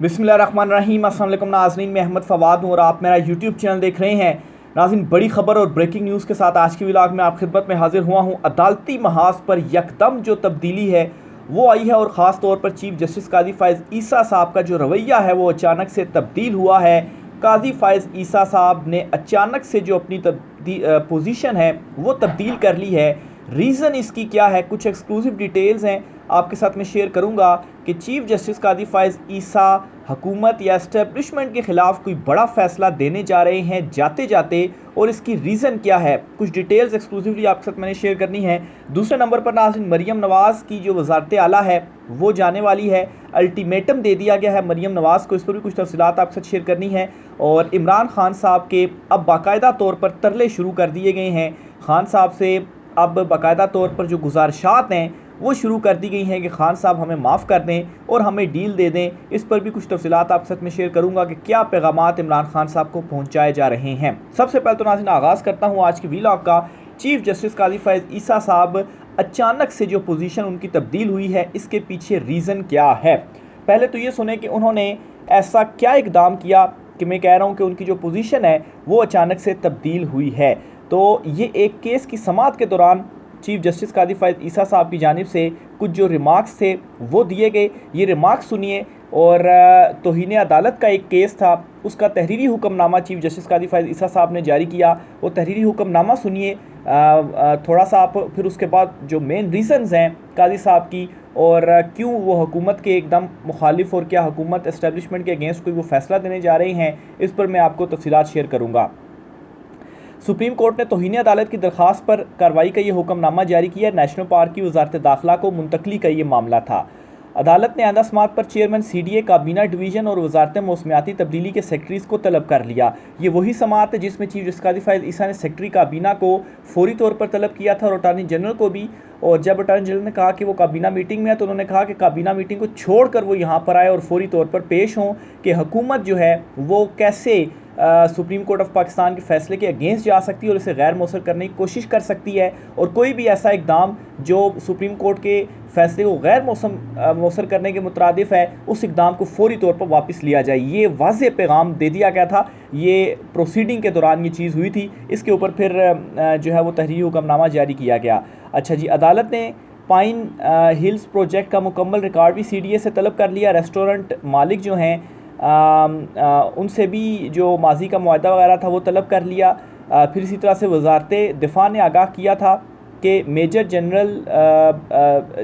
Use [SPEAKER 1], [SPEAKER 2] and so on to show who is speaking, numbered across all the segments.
[SPEAKER 1] बिस्मिल्लाहिर्रहमानिर्रहीम। अस्सलाम वालेकुम नाज़रीन, मैं अहमद फ़वाद हूँ और आप मेरा यूट्यूब चैनल देख रहे हैं। नाज़रीन, बड़ी खबर और ब्रेकिंग न्यूज़ के साथ आज की व्लॉग में आप खिदमत में हाजिर हुआ हूँ। अदालती महाज पर यकदम जो तब्दीली है वो आई है और ख़ास तौर पर चीफ जस्टिस काजी फ़ाइज़ ईसा साहब का जो रवैया है वो अचानक से तब्दील हुआ है। काजी फ़ाइज़ ईसा साहब ने अचानक से जो अपनी पोजीशन है वो तब्दील कर ली है। रीज़न इसकी क्या है, कुछ एक्सक्लूसिव डिटेल्स हैं आपके साथ मैं शेयर करूंगा कि चीफ जस्टिस काजी फ़ाइज़ ईसा हुकूमत या एस्टेब्लिशमेंट के ख़िलाफ़ कोई बड़ा फ़ैसला देने जा रहे हैं जाते जाते, और इसकी रीज़न क्या है, कुछ डिटेल्स एक्सक्लूसिवली आपके साथ मैंने शेयर करनी है। दूसरे नंबर पर नाज़रीन, मरीम नवाज़ की जो वज़ारत आला है वो जाने वाली है। अल्टीमेटम दे दिया गया है मरीम नवाज़ को, इस पर भी कुछ तफसीलात आपके साथ शेयर करनी है। और इमरान खान साहब के अब बाकायदा तौर पर तरले शुरू कर दिए गए हैं। खान साहब से अब बाकायदा तौर पर जो गुजारिशात हैं वो शुरू कर दी गई हैं कि खान साहब हमें माफ़ कर दें और हमें डील दे दें। इस पर भी कुछ तफसीलात आपके साथ में शेयर करूंगा कि क्या पैगामात इमरान खान साहब को पहुंचाए जा रहे हैं। सबसे पहले तो नाज़रीन आगाज़ करता हूं आज की व्लॉग का। चीफ जस्टिस काजी फ़ाइज़ ईसा साहब अचानक से जो पोजीशन उनकी तब्दील हुई है, इसके पीछे रीज़न क्या है। पहले तो ये सुने कि उन्होंने ऐसा क्या इकदाम किया कि मैं कह रहा हूँ कि उनकी जो पोजीशन है वो अचानक से तब्दील हुई है। तो ये एक केस की समाअत के दौरान चीफ जस्टिस काजी फ़ाइज़ ईसा साहब की जानिब से कुछ जो रिमार्क्स थे वो दिए गए। ये रिमार्क्स सुनिए। और तौहीन अदालत का एक केस था, उसका तहरीरी हुक्मनामा चीफ जस्टिस काजी फ़ाइज़ ईसा साहब ने जारी किया। वो तहरीरी हुक्मनामा सुनिए थोड़ा सा आप, फिर उसके बाद जो मेन रीज़न्स हैं काजी साहब की और क्यों वो हुकूमत के एकदम मुखालिफ और क्या हुकूमत एस्टेब्लिशमेंट के अगेंस्ट कोई वो फ़ैसला देने जा रहे हैं, इस पर मैं आपको तफसीलात शेयर करूँगा। सुप्रीम कोर्ट ने तौहीन अदालत की दरख्वास्त पर कार्रवाई का ये हुक्मनामा जारी किया। नेशनल पार्क की वजारत दाखिला को मुंतकली का ये मामला था। अदालत ने आइंदा समात पर चेयरमैन CDA काबीना डिवीज़न और वजारत मौसमियाती तब्दीली के सेक्रेटरीज़ को तलब कर लिया। ये वही समात है जिसमें चीफ जस्टिस काजी फ़ाइज़ ईसा ने सेक्रेटरी काबीना को फौरी तौर पर तलब किया था और अटॉर्नी जनरल को भी। और जब अटॉर्नी जनरल ने कहा कि वो काबीना मीटिंग में है तो उन्होंने कहा कि काबीना मीटिंग को छोड़कर वो यहाँ पर आए और फौरी तौर पर पेश हों कि हुकूमत जो है वो कैसे सुप्रीम कोर्ट ऑफ पाकिस्तान के फ़ैसले के अगेंस्ट जा सकती है और इसे गैर मौसर करने की कोशिश कर सकती है, और कोई भी ऐसा इकदाम जो सुप्रीम कोर्ट के फ़ैसले को गैर मौसर करने के मुतरादिफ है उस इकदाम को फौरी तौर पर वापस लिया जाए। ये वाज़ेह पैगाम दे दिया गया था। ये प्रोसीडिंग के दौरान ये चीज़ हुई थी। इसके ऊपर फिर जो है वो तहरीरी हुक्मनामा जारी किया गया। अच्छा जी, अदालत ने पाइन हिल्स प्रोजेक्ट का मुकम्मल रिकॉर्ड भी CDA से तलब कर लिया। रेस्टोरेंट मालिक जो हैं उनसे भी जो माजी का मुआहदा वगैरह था वो तलब कर लिया। फिर इसी तरह से वजारत दिफा ने आगाह किया था कि मेजर जनरल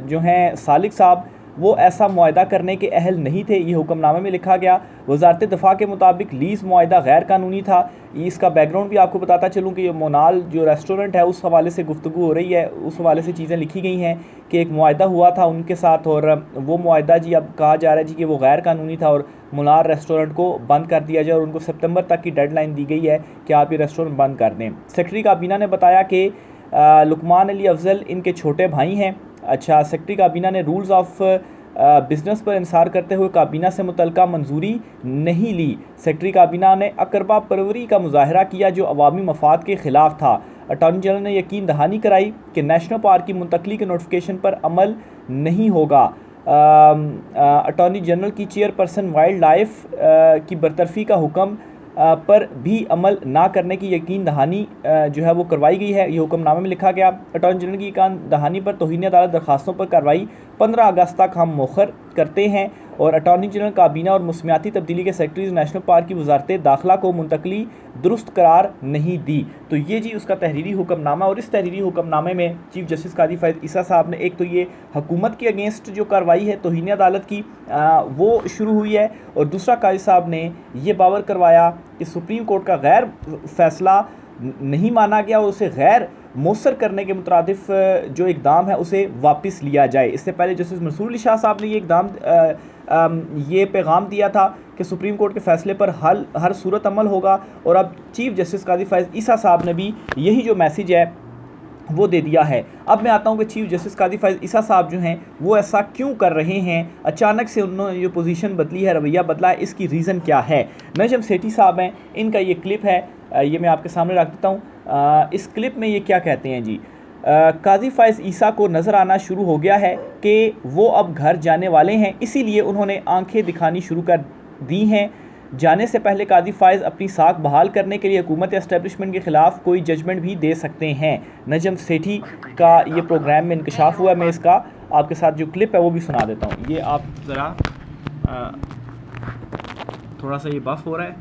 [SPEAKER 1] जो हैं सालिक साहब वो ऐसा मुआहदा करने के अहल नहीं थे। ये हुक्मनामे में लिखा गया। वजारत दिफा के मुताबिक लीज़ मुआहदा गैर कानूनी था। इसका बैकग्राउंड भी आपको बताता चलूँ कि ये मोनाल जो रेस्टोरेंट है उस हवाले से गुफ्तगू हो रही है, उस हवाले से चीज़ें लिखी गई हैं कि एक मुआहदा हुआ था उनके साथ और वो मुआहदा जी अब कहा जा रहा है जी कि वो गैर कानूनी था और मुनार रेस्टोरेंट को बंद कर दिया जाए और उनको सितंबर तक की डेडलाइन दी गई है कि आप ये रेस्टोरेंट बंद कर दें। सेक्रेटरी काबीना ने बताया कि लुकमान अली अफजल इनके छोटे भाई हैं। अच्छा, सेक्रेटरी काबीना ने रूल्स ऑफ बिज़नेस पर इंसार करते हुए काबीना से मुतलका मंजूरी नहीं ली। सेक्रेटरी काबीना ने अकरबा परवरी का मुजाहरा किया जो अवामी मफाद के ख़िलाफ़ था। अटॉर्नी जनरल ने यकीन दहानी कराई कि नेशनल पार्क की मुंतकली के नोटिफिकेशन पर अमल नहीं होगा। अटॉर्नी जनरल की चेयरपर्सन वाइल्ड लाइफ की बरतरफी का हुक्म पर भी अमल ना करने की यकीन दहानी जो है वो करवाई गई है। ये हुक्मनामे में लिखा गया। अटॉर्नी जनरल की यकीन दहानी पर तौहीन अदालत दरखास्तों पर कार्रवाई 15 अगस्त तक हम मौखर करते हैं। और अटॉर्नी जनरल काबीना और मौसमियाती तब्दीली के सेक्रेटरीज नेशनल पार्क की वजारत दाखिला को मुंतकली दुरुस्त करार नहीं दी। तो ये जी उसका तहरीरी हुक्मनामा। और इस तहरीरी हुक्मनामे में चीफ जस्टिस काजी फ़ाइज़ ईसा साहब ने एक तो ये हुकूमत के अगेंस्ट जो कार्रवाई है तौहीन अदालत की वो शुरू हुई है, और दूसरा काजी साहब ने ये बावर करवाया कि सुप्रीम कोर्ट का गैर फ़ैसला नहीं माना गया और उसे गैर मौसर करने के मुतरादिफ जो इकदाम है उसे वापस लिया जाए। इससे पहले जस्टिस मंसूर अली शाह साहब ने ये इकदाम ये पैगाम दिया था कि सुप्रीम कोर्ट के फ़ैसले पर हर सूरत अमल होगा, और अब चीफ जस्टिस काजी फ़ाइज़ ईसा साहब ने भी यही जो मैसेज है वो दे दिया है। अब मैं आता हूँ कि चीफ जस्टिस काजी फ़ाइज़ ईसा साहब जो हैं वो ऐसा क्यों कर रहे हैं, अचानक से उन्होंने जो पोजीशन बदली है, रवैया बदला है, इसकी रीज़न क्या है। नजम सेठी साहब हैं, इनका ये क्लिप है, ये मैं आपके सामने रख देता हूँ। इस क्लिप में ये क्या कहते हैं जी। काजी फ़ाइज़ ईसा को नज़र आना शुरू हो गया है कि वो अब घर जाने वाले हैं, इसीलिए उन्होंने आंखें दिखानी शुरू कर दी हैं। जाने से पहले काजी फायज़ अपनी साख बहाल करने के लिए हुकूमत एस्टेब्लिशमेंट के ख़िलाफ़ कोई जजमेंट भी दे सकते हैं। नजम सेठी का ये प्रोग्राम में इंकशाफ हुआ। मैं इसका आपके साथ जो क्लिप है वो भी सुना देता हूँ। ये आप ज़रा थोड़ा सा ये बफ हो रहा है।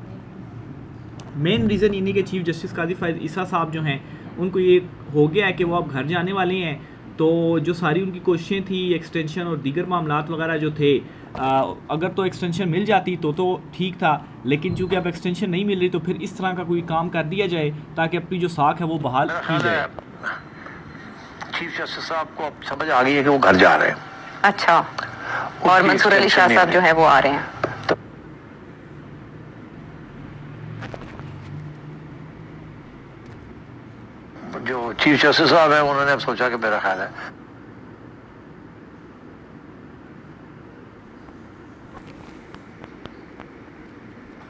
[SPEAKER 1] मेन रीज़न ये नहीं कि चीफ़ जस्टिस काजी फायज़ ईसा साहब जो हैं उनको ये हो गया है कि वो अब घर जाने वाले हैं, तो जो सारी उनकी कोशिशें थी एक्सटेंशन और दीगर मामलात वगैरह जो थे, अगर तो एक्सटेंशन मिल जाती तो ठीक था, लेकिन चूँकि अब एक्सटेंशन नहीं मिल रही तो फिर इस तरह का कोई काम कर दिया जाए ताकि अपनी जो साख है वो बहाल की जाए।
[SPEAKER 2] चीफ जस्टिस साहब को अब समझ आ गई है कि वो घर जा रहे हैं।
[SPEAKER 3] अच्छा, और मंसूर अली शाह साहब जो है वो आ रहे हैं।
[SPEAKER 2] जो चीफ जस्टिस साहब है उन्होंने अब सोचा कि मेरा ख्याल है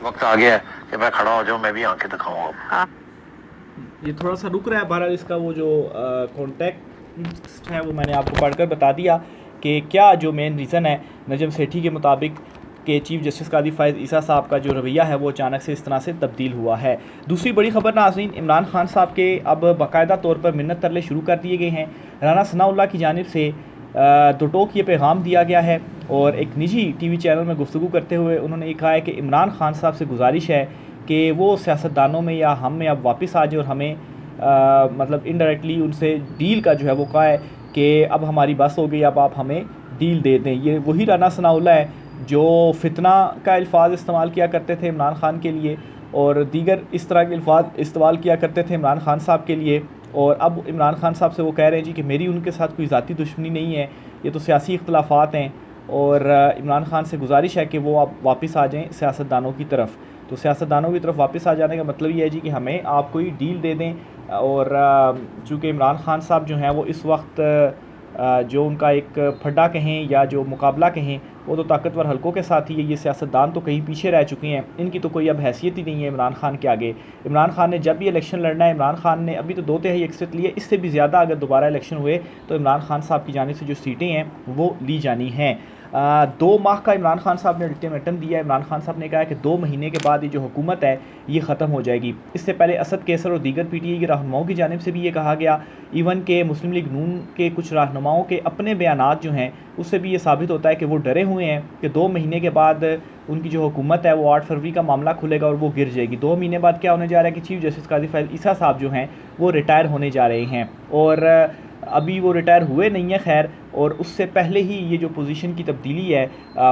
[SPEAKER 2] वक्त आ गया है कि मैं खड़ा हो जाऊं, मैं भी आंखें दिखाऊंगा।
[SPEAKER 1] ये थोड़ा सा रुक रहा है। बहरहाल इसका वो जो कॉन्टेक्स्ट है वो मैंने आपको पढ़कर बता दिया कि क्या जो मेन रीज़न है नजम सेठी के मुताबिक कि चीफ़ जस्टिस काजी फायज़ ईसा साहब का जो रवैया है वो अचानक से इस तरह से तब्दील हुआ है। दूसरी बड़ी खबर नाज़रीन, इमरान खान साहब के अब बाकायदा तौर पर मिन्नत तरले शुरू कर दिए गए हैं। राना सनाउल्लाह की जानिब से दो टोक ये पैगाम दिया गया है और एक निजी टीवी चैनल में गुफ्तगू करते हुए उन्होंने ये कहा है कि इमरान खान साहब से गुजारिश है कि वो सियासतदानों में या हम में अब वापस आ जाए और हमें मतलब इनडायरेक्टली उनसे डील का जो है वो कहा है कि अब हमारी बस हो गई, अब आप हमें डील दे दें। ये वही राना सनाउल्लाह है जो फितना का अल्फाज इस्तेमाल किया करते थे इमरान खान के लिए और दीगर इस तरह के अल्फाज इस्तेमाल किया करते थे इमरान खान साहब के लिए, और अब इमरान खान साहब से वो कह रहे हैं जी कि मेरी उनके साथ कोई ज़ाती दुश्मनी नहीं है, ये तो सियासी इख्तलाफात हैं और इमरान खान से गुजारिश है कि वो आप वापस आ जाएं सियासतदानों की तरफ। तो सियासतदानों की तरफ वापस आ जाने का मतलब ये है जी कि हमें आप कोई डील दे दें। और चूँकि इमरान खान साहब जो हैं वो इस वक्त जो उनका एक फड्डा कहें या जो मुकाबला कहें वो तो ताकतवर हलकों के साथ ही है। ये सियासतदान तो कहीं पीछे रह चुके हैं, इनकी तो कोई अब हैसियत ही नहीं है इमरान खान के आगे। इमरान खान ने जब भी इलेक्शन लड़ना है, इमरान खान ने अभी तो 2/3 अक्सरियत लिए, इससे भी ज़्यादा अगर दोबारा इलेक्शन हुए तो इमरान खान साहब की जानिब से जो सीटें हैं वो ली जानी हैं। 2 माह का इमरान खान साहब ने अल्टीमेटम दिया है। इमरान खान साहब ने कहा है कि 2 महीने के बाद ये जो हुकूमत है ये ख़त्म हो जाएगी। इससे पहले असद कैसर और दीगर PTI के रहनुमाओं की जानिब से भी ये कहा गया, इवन के मुस्लिम लीग नून के कुछ रहनुमाओं के अपने बयानात जो हैं उससे भी ये साबित होता है कि वो डरे हुए हैं कि 2 महीने के बाद उनकी जो हुकूमत है वो 8 फरवरी का मामला खुलेगा और वो गिर जाएगी। 2 महीने बाद क्या होने जा रहा है कि चीफ़ जस्टिस काजी फायज़ ईसा साहब जो हैं वो रिटायर होने जा रहे हैं और अभी वो रिटायर हुए नहीं है खैर, और उससे पहले ही ये जो पोजीशन की तब्दीली है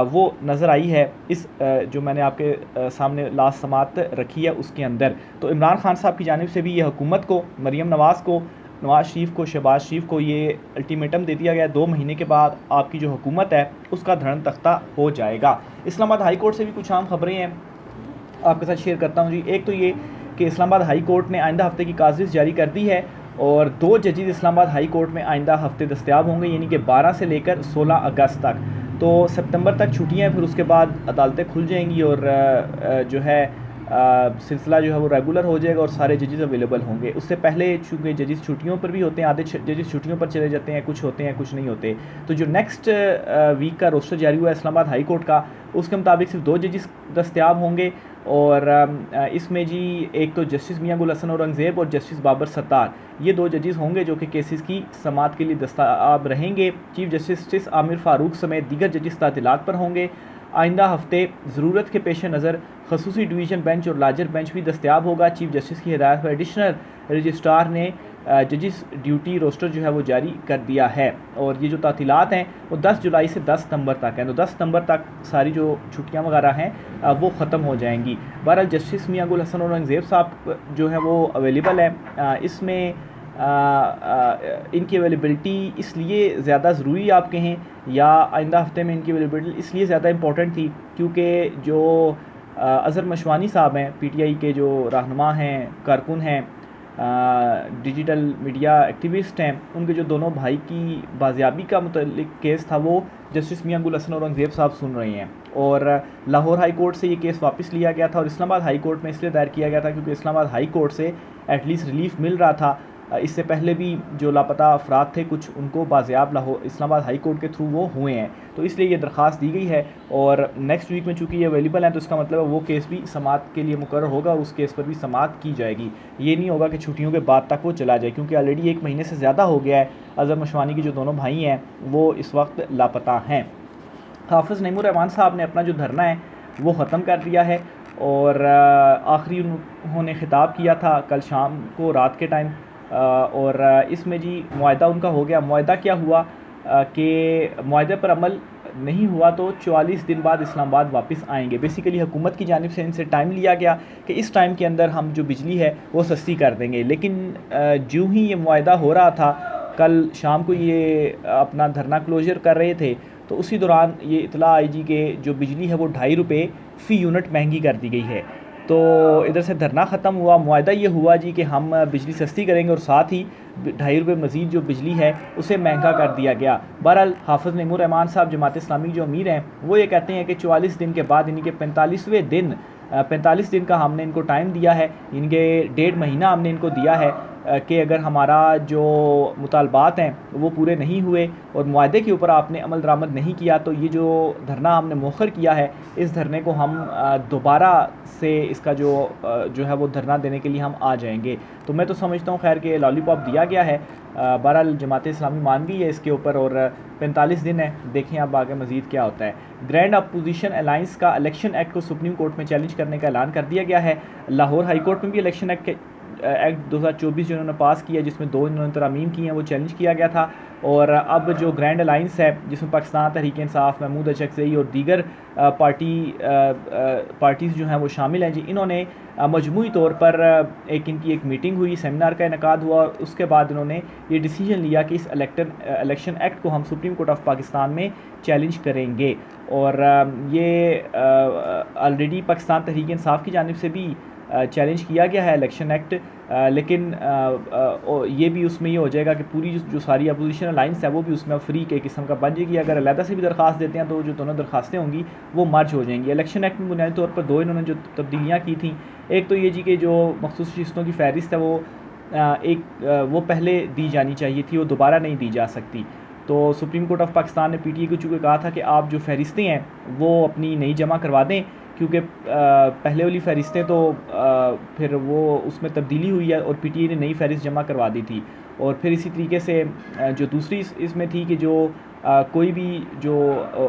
[SPEAKER 1] वो नज़र आई है इस जो मैंने आपके सामने लास्ट समात रखी है उसके अंदर। तो इमरान खान साहब की जानिब से भी ये हुकूमत को, मरीम नवाज़ को, नवाज़ शरीफ को, शहबाज शरीफ को ये अल्टीमेटम दे दिया गया 2 महीने के बाद आपकी जो हुकूमत है उसका धड़न तख्ता हो जाएगा। इस्लामाबाद हाई कोर्ट से भी कुछ आम खबरें हैं आपके साथ शेयर करता हूँ जी। एक तो ये कि इस्लामाबाद हाई कोर्ट ने आइंदा हफ्ते की काज़िश जारी कर दी है और 2 जजेस इस्लामाबाद हाई कोर्ट में आइंदा हफ्ते दस्तयाब होंगे, यानी कि 12 से लेकर 16 अगस्त तक। तो सितंबर तक छुट्टियाँ हैं, फिर उसके बाद अदालतें खुल जाएंगी और जो है सिलसिला जो है वो रेगुलर हो जाएगा और सारे जजेस अवेलेबल होंगे। उससे पहले चूँकि जजेस छुट्टियों पर भी होते हैं, आधे जजेस छुट्टियों पर चले जाते हैं, कुछ होते हैं कुछ नहीं होते। तो जो नेक्स्ट वीक का रोस्टर जारी हुआ है इस्लामाबाद हाई कोर्ट का, उसके मुताबिक सिर्फ 2 जजेस दस्तयाब होंगे और इसमें जी एक तो जस्टिस मियां गुल हसन औरंगज़ेब और जस्टिस बाबर सत्तार, ये 2 जजेस होंगे जो कि केसेस की समाअत के लिए दस्तयाब रहेंगे। चीफ जस्टिस आमिर फ़ारूक समेत दीगर जजेस तातीलात पर होंगे। आइंदा हफ्ते ज़रूरत के पेश नज़र खसूसी डिवीज़न बेंच और लार्जर बेंच भी दस्तयाब होगा। चीफ जस्टिस की हिदायत पर एडिशनल रजिस्ट्रार ने जजेस ड्यूटी रोस्टर जो है वो जारी कर दिया है और ये जो तातीलात हैं वो 10 जुलाई से 10 सितंबर तक हैं। तो 10 सितंबर तक सारी जो छुट्टियां वगैरह हैं वो ख़त्म हो जाएंगी। बहरहाल जस्टिस मियां गुल हसन औरंगज़ेब साहब जो है वो अवेलेबल है। इसमें इनकी अवेलेबिलिटी इसलिए ज़्यादा ज़रूरी आप कहें या आइंदा हफ्ते में इनकी अवेलेबिलिटी इसलिए ज़्यादा इंपॉर्टेंट थी क्योंकि जो अज़हर मशवानी साहब हैं, PTI के जो रहनुमा हैं, कारकुन हैं, डिजिटल मीडिया एक्टिविस्ट हैं, उनके जो दोनों भाई की बाजियाबी का मुतल्लिक केस था वो जस्टिस मियां गुल हसन औरंगज़ेब साहब सुन रहे हैं और लाहौर हाई कोर्ट से ये केस वापस लिया गया था और इस्लामाबाद हाई कोर्ट में इसलिए दायर किया गया था क्योंकि इस्लामाबाद हाई कोर्ट से एटलीस्ट रिलीफ मिल रहा था इससे पहले भी जो लापता अफराद थे कुछ उनको बाज़ियाब लाहौर इस्लामाबाद हाई कोर्ट के थ्रू वो हुए हैं, तो इसलिए ये दरख्वास्त दी गई है और नेक्स्ट वीक में चूँकि ये अवेलेबल है तो इसका मतलब है वो केस भी समाअत के लिए मुकर्रर होगा और उस केस पर भी समाअत की जाएगी। ये नहीं होगा कि छुट्टियों के बाद तक वो चला जाए, क्योंकि ऑलरेडी 1 महीने से ज़्यादा हो गया है अज़हर मशवानी के जो दोनों भाई हैं वो इस वक्त लापता हैं। हाफ़िज़ नईमुर रहमान साहब ने अपना जो धरना है वो ख़त्म कर दिया है और आखिरी उन्होंने ख़िताब किया था कल शाम को रात के टाइम, और इसमें जी मुआहदा उनका हो गया। मुआहदा क्या हुआ कि मुआहदे पर अमल नहीं हुआ तो 44 दिन बाद इस्लामाबाद वापस आएंगे। बेसिकली हुकूमत की जानिब से इनसे टाइम लिया गया कि इस टाइम के अंदर हम जो बिजली है वो सस्ती कर देंगे, लेकिन जो ही ये मुआहदा हो रहा था कल शाम को ये अपना धरना क्लोजर कर रहे थे तो उसी दौरान ये इतला आई जी के जो बिजली है वो 2.5 रुपये फ़ी यूनिट महंगी कर दी गई है। तो इधर से धरना ख़त्म हुआ, मुआहदा ये हुआ जी कि हम बिजली सस्ती करेंगे और साथ ही 2.5 रुपये मज़ीद जो बिजली है उसे महंगा कर दिया गया। बहरहाल हाफ़िज़ नईमुर रहमान साहब जमात इस्लामी जो अमीर हैं वो ये कहते हैं कि 44 दिन के बाद यानी कि 45वें दिन 45 दिन का हमने इनको टाइम दिया है, इनके 1.5 महीना हमने इनको दिया है कि अगर हमारा जो मुतालबात हैं वो पूरे नहीं हुए और मुआहदे के ऊपर आपने अमल दरामद नहीं किया तो ये जो धरना हमने मौखर किया है इस धरने को हम दोबारा से इसका जो है वो धरना देने के लिए हम आ जाएंगे। तो मैं तो समझता हूँ खैर कि लॉलीपॉप दिया गया है, बहरहाल जमात इस्लामी मान गई है इसके ऊपर और 45 दिन है, देखें अब आगे मज़ीद क्या होता है। ग्रैंड अपोजिशन अलाइंस का इलेक्शन एक्ट को सुप्रीम कोर्ट में चैलेंज करने का ऐलान कर दिया गया है। लाहौर हाई कोर्ट में भी इलेक्शन एक्ट 2024 जो इन्होंने पास किया जिसमें 2 इन्होंने तरामीम की हैं वो चैलेंज किया गया था और अब जो ग्रैंड अलाइंस है जिसमें पाकिस्तान तहरीक इंसाफ, महमूद अशरफ़ी और दीगर पार्टीज़ जो हैं वो शामिल हैं जी, इन्होंने मजमूई तौर पर इनकी एक मीटिंग हुई, सेमिनार का इनेकाद हुआ और उसके बाद इन्होंने ये डिसीजन लिया कि इस इलेक्शन एक्ट को हम सुप्रीम कोर्ट ऑफ पाकिस्तान में चैलेंज करेंगे। और ये ऑलरेडी पाकिस्तान तहरीक इंसाफ की जानिब से भी चैलेंज किया गया है इलेक्शन एक्ट, लेकिन ये भी उसमें ये हो जाएगा कि पूरी जो सारी अपोजिशन अलाइंस है वो भी उसमें फ्री के किस्म का बन जाएगी। अगर अलहदा से भी दरख्वास्त देते हैं तो जो दोनों दरख्वास्तें होंगी वो मर्ज हो जाएंगी। इलेक्शन एक्ट में बुनियादी तौर पर 2 इन्होंने जो तब्दीलियाँ की थी, एक तो ये जी कि जो मखसूस शिस्तों की फ़हरिस्त है वो पहले दी जानी चाहिए थी, वो दोबारा नहीं दी जा सकती। तो सुप्रीम कोर्ट ऑफ पाकिस्तान ने PTI को चूँकि कहा था कि आप जो फ़हरिस्तें हैं वो अपनी नई जमा करवा दें, क्योंकि पहले वाली फ़हरिस्तें तो फिर वो उसमें तब्दीली हुई है और PTI ने नई फ़हरिस्त जमा करवा दी थी। और फिर इसी तरीके से जो दूसरी इसमें थी कि जो कोई भी जो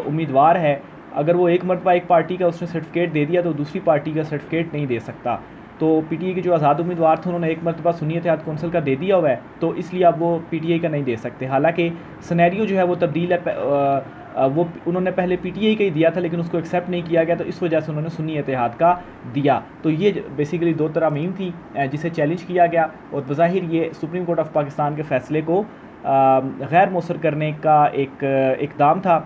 [SPEAKER 1] उम्मीदवार है अगर वो एक मरतबा एक पार्टी का उसने सर्टिफिकेट दे दिया तो दूसरी पार्टी का सर्टिफिकेट नहीं दे सकता। तो PTI के जो आज़ाद उम्मीदवार थे उन्होंने एक मरतबा सुन्नी इत्तेहाद कौंसिल का दे दिया हुआ है, तो इसलिए अब वो PTI का नहीं दे सकते। हालांकि सिनेरियो जो है वो तब्दील है, वो उन्होंने पहले PTI का ही दिया था लेकिन उसको एक्सेप्ट नहीं किया गया, तो इस वजह से उन्होंने सुन्नी इत्तेहाद का दिया। तो ये बेसिकली 2 तरामीम थी जिसे चैलेंज किया गया और बज़ाहिर ये सुप्रीम कोर्ट ऑफ पाकिस्तान के फ़ैसले को गैर मौसर करने का एक इक़दाम था,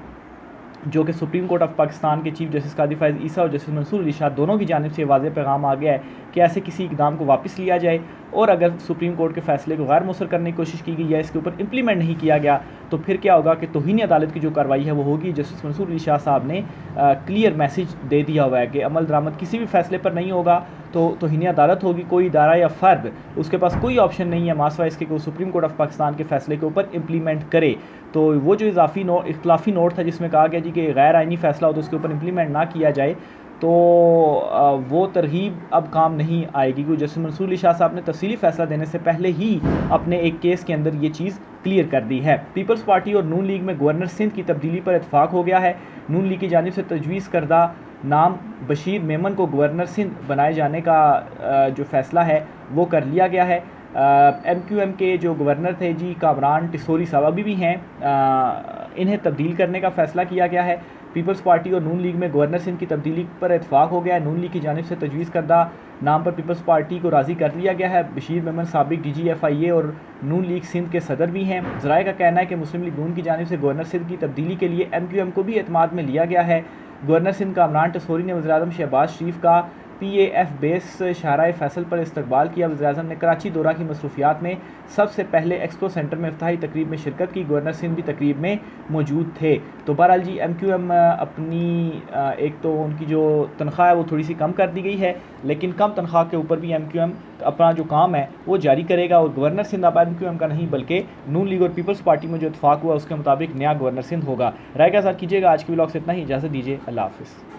[SPEAKER 1] जो कि सुप्रीम कोर्ट ऑफ पाकिस्तान के चीफ जस्टिस कादी फ़ाइज़ ईसा और जस्टिस मंसूर अली शाह दोनों की जानिब से वाज़ेह पैगाम आ गया है कि ऐसे किसी इक़दाम को वापस लिया जाए और अगर सुप्रीम कोर्ट के फ़ैसले को गैर मौसर करने की कोशिश की गई या इसके ऊपर इम्प्लीमेंट नहीं किया गया तो फिर क्या होगा कि तौहीन अदालत की जो कार्रवाई है वो होगी। जस्टिस मंसूर अली शाह साहब ने क्लियर मैसेज दे दिया हुआ है कि अमल दरामद किसी भी फ़ैसले पर नहीं होगा तो तौहीन अदालत होगी, कोई इदारा या फ़र्द उसके पास कोई ऑप्शन नहीं है मासवा इसके कि वो सुप्रीम कोर्ट ऑफ पाकिस्तान के फ़ैसले के ऊपर इम्प्लीमेंट करे। तो वो जो इख्तलाफी नोट था जिसमें कहा गया जी कि गैर आइनी फ़ैसला हो तो उसके ऊपर इम्प्लीमेंट ना किया जाए, तो वो तरहीब अब काम नहीं आएगी, क्योंकि जस्टिस मंसूर अली शाह साहब ने तफसीली फ़ैसला देने से पहले ही अपने एक केस के अंदर ये चीज़ क्लियर कर दी है। पीपल्स पार्टी और नून लीग में गवर्नर सिंध की तब्दीली पर इत्फाक हो गया है। नून लीग की जानिब से तजवीज़ करदा नाम बशीर मेमन को गवर्नर सिंध बनाए जाने का जो फ़ैसला है वो कर लिया गया है। MQM के जो गवर्नर थे जी कामरान टिसोरी साहब अभी भी हैं, इन्हें तब्दील करने का फ़ैसला किया गया है। पीपल्स पार्टी और नून लीग में गवर्नर सिंध की तब्दीली पर इत्फाक हो गया है। नून लीग की जानिब से तजवीज़ करदा नाम पर पीपल्स पार्टी को राज़ी कर लिया गया है। बशीर मेमन साबिक DG/FIA और नून लीग सिंध के सदर भी हैं। ज़राए का कहना है कि मुस्लिम लीग नून की जानिब से गवर्नर सिंध की तब्दीली के लिए MQM को भी एतमाद में लिया गया है। गवर्नर सिंध कामरान टिसोरी ने वज़ीर-ए-आज़म शहबाज शरीफ का PAF बेस शाहराह फैसल पर इस्तकबाल किया। वज़ीर-ए-आज़म ने कराची दौरा की मसरूफियात में सबसे पहले एक्सपो सेंटर में इफ्ताही तकरीब में शिरकत की। गवर्नर सिंध भी तकरीब में मौजूद थे। तो बहरहाल जी MQM अपनी एक तो उनकी जो तनख्वाह है वो थोड़ी सी कम कर दी गई है, लेकिन कम तनख्वाह के ऊपर भी MQM अपना जो काम है वो जारी करेगा। और गवर्नर सिंध अब MQM का नहीं बल्कि नून लीग और पीपल्स पार्टी में जो इत्तेफाक हुआ उसके मुताबिक नया गवर्नर सिंध होगा। राय का साथ कीजिएगा। आज के व्लॉग से इतना ही, इजाज़त दीजिए। अल्लाह हाफ़िज़।